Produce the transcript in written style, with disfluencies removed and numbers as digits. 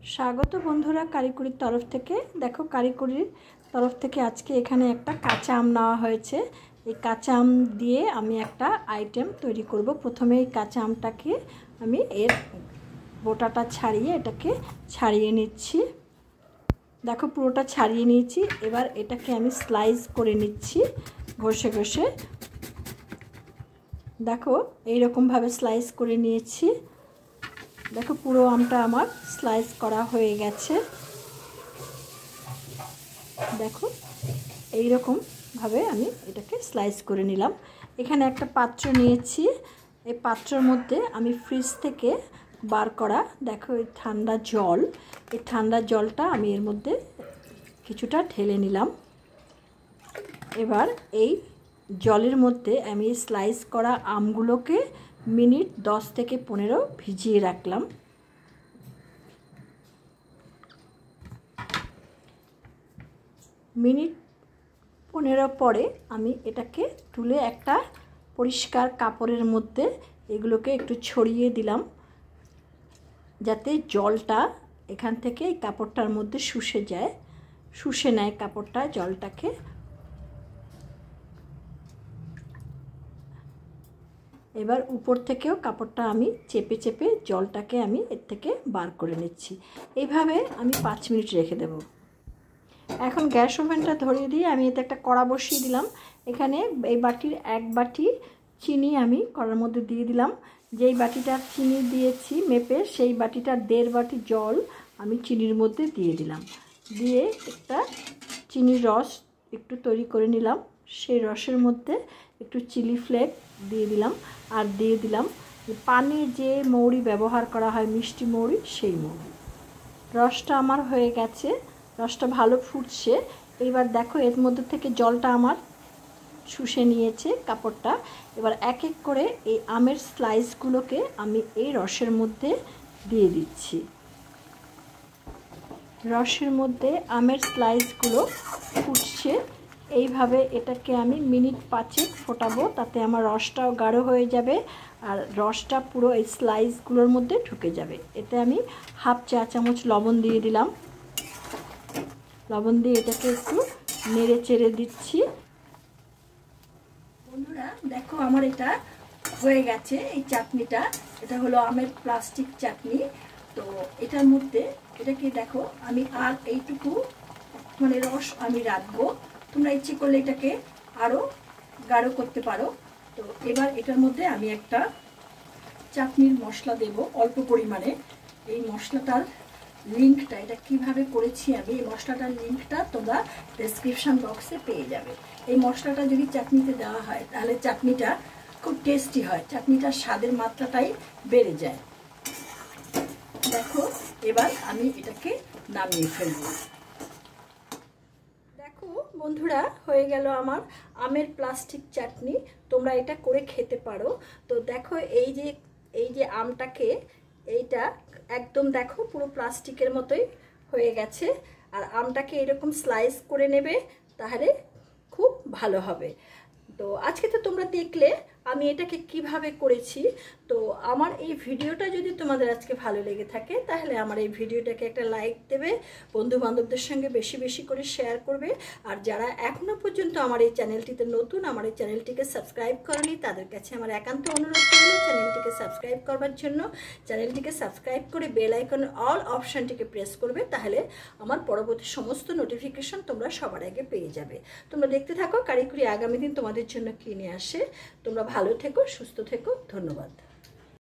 স্বাগত বন্ধুরা কারিকুরির তরফ থেকে। দেখো কারিকুরির তরফ থেকে আজকে এখানে একটা কাঁচা আম নেওয়া হয়েছে। এই কাঁচা আম দিয়ে আমি একটা আইটেম তৈরি করব। প্রথমে এই কাঁচা আমটাকে আমি এর বোটাটা ছাড়িয়ে এটাকে ছাড়িয়ে নিচ্ছি। দেখো পুরোটা ছাড়িয়ে নিয়েছি। এবার এটাকে আমি স্লাইস করে নিচ্ছি ঘষে ঘষে। দেখো এইরকমভাবে স্লাইস করে নিয়েছি। দেখো পুরো আমটা আমার স্লাইস করা হয়ে গেছে। দেখো এইরকমভাবে আমি এটাকে স্লাইস করে নিলাম। এখানে একটা পাত্র নিয়েছি। এই পাত্রের মধ্যে আমি ফ্রিজ থেকে বার করা দেখো এই ঠান্ডা জল, এই ঠান্ডা জলটা আমি এর মধ্যে কিছুটা ঢেলে নিলাম। এবার এই জলের মধ্যে আমি স্লাইস করা আমগুলোকে মিনিট 10 থেকে 15 ভিজিয়ে রাখলাম। মিনিট 15 পরে আমি এটাকে তুলে একটা পরিষ্কার কাপড়ের মধ্যে এগুলোকে একটু ছড়িয়ে দিলাম, যাতে জলটা এখান থেকে এই কাপড়টার মধ্যে শুষে যায়, শুষে নেয় কাপড়টা জলটাকে। এবার উপর থেকেও কাপড়টা আমি চেপে চেপে জলটাকে আমি এর থেকে বার করে নিচ্ছি। এইভাবে আমি 5 মিনিট রেখে দেব। এখন গ্যাস ওভেনটা ধরিয়ে দিয়ে আমি এতে একটা কড়া বসিয়ে দিলাম। এখানে এই বাটির 1 বাটি চিনি আমি কড়ার মধ্যে দিয়ে দিলাম। যেই বাটিটা চিনি দিয়েছি মেপে, সেই বাটিটার 1.5 বাটি জল আমি চিনির মধ্যে দিয়ে দিলাম। দিয়ে একটা চিনির রস একটু তৈরি করে নিলাম। সেই রসের মধ্যে একটু চিলি ফ্লেক্স দিয়ে দিলাম, আর দিয়ে দিলাম পানি যে মৌরি ব্যবহার করা হয় মিষ্টি মৌরি, সেই মৌরি। রসটা আমার হয়ে গেছে, রসটা ভালো ফুটছে। এইবার দেখো এর মধ্যে থেকে জলটা আমার শুষে নিয়েছে কাপড়টা। এবার এক এক করে এই আমের স্লাইসগুলোকে আমি এই রসের মধ্যে দিয়ে দিচ্ছি। রসের মধ্যে আমের স্লাইসগুলো ফুটছে। এইভাবে এটাকে আমি মিনিট 5 ফোটাবো, তাতে আমার রসটাও গাঢ় হয়ে যাবে আর রসটা পুরো এই স্লাইসগুলোর মধ্যে ঢুকে যাবে। এতে আমি 1/2 চা চামচ লবণ দিয়ে দিলাম। লবণ দিয়ে এটাকে একটু নেড়ে চেড়ে দিচ্ছি। বন্ধুরা দেখো আমার এটা হয়ে গেছে। এই চাটনিটা, এটা হলো আমের প্লাস্টিক চাটনি। তো এটার মধ্যে এটাকে দেখো আমি আর এইটুকু মানে রস আমি রাখবো। তোমরা ইচ্ছে করলে এটাকে আরও গাঢ় করতে পারো। তো এবার এটার মধ্যে আমি একটা চাটনির মশলা দেব অল্প পরিমাণে। এই মশলাটার লিঙ্কটা, এটা কিভাবে করেছি আমি, এই মশলাটার লিঙ্কটা তোমরা ডেসক্রিপশন বক্সে পেয়ে যাবে। এই মশলাটা যদি চাটনিতে দেওয়া হয় তাহলে চাটনিটা খুব টেস্টি হয়, চাটনিটার স্বাদের মাত্রাটাই বেড়ে যায়। দেখো এবার আমি এটাকে নামিয়ে ফেলব। দেখো বন্ধুরা হয়ে গেল আমার আমের প্লাস্টিক চাটনি। তোমরা এটা করে খেতে পারো। তো দেখো এই যে আমটাকে, এইটা একদম দেখো পুরো প্লাস্টিকের মতোই হয়ে গেছে। আর আমটাকে এরকম স্লাইস করে নেবে, তাহলে খুব ভালো হবে। তো আজকে তো তোমরা দেখলে আমি এটাকে কিভাবে করেছি। তো আমার এই ভিডিওটা যদি তোমাদের আজকে ভালো লেগে থাকে তাহলে আমার এই ভিডিওটাকে একটা লাইক দেবে, বন্ধু বান্ধবদের সঙ্গে বেশি বেশি করে শেয়ার করবে। আর যারা এখনো পর্যন্ত আমার এই চ্যানেলটিতে নতুন, আমার এই চ্যানেলটিকে সাবস্ক্রাইব করনি, তাদের কাছে আমার একান্ত অনুরোধ করলো চ্যানেলটিকে সাবস্ক্রাইব করবার জন্য। চ্যানেলটিকে সাবস্ক্রাইব করে বেল আইকন অল অপশানটিকে প্রেস করবে, তাহলে আমার পরবর্তী সমস্ত নোটিফিকেশন তোমরা সবার আগে পেয়ে যাবে। তোমরা দেখতে থাকো কারিকুরি আগামী দিন তোমাদের জন্য কি নিয়ে আসে। তোমরা ভালো থেকো, সুস্থ থেকো। ধন্যবাদ।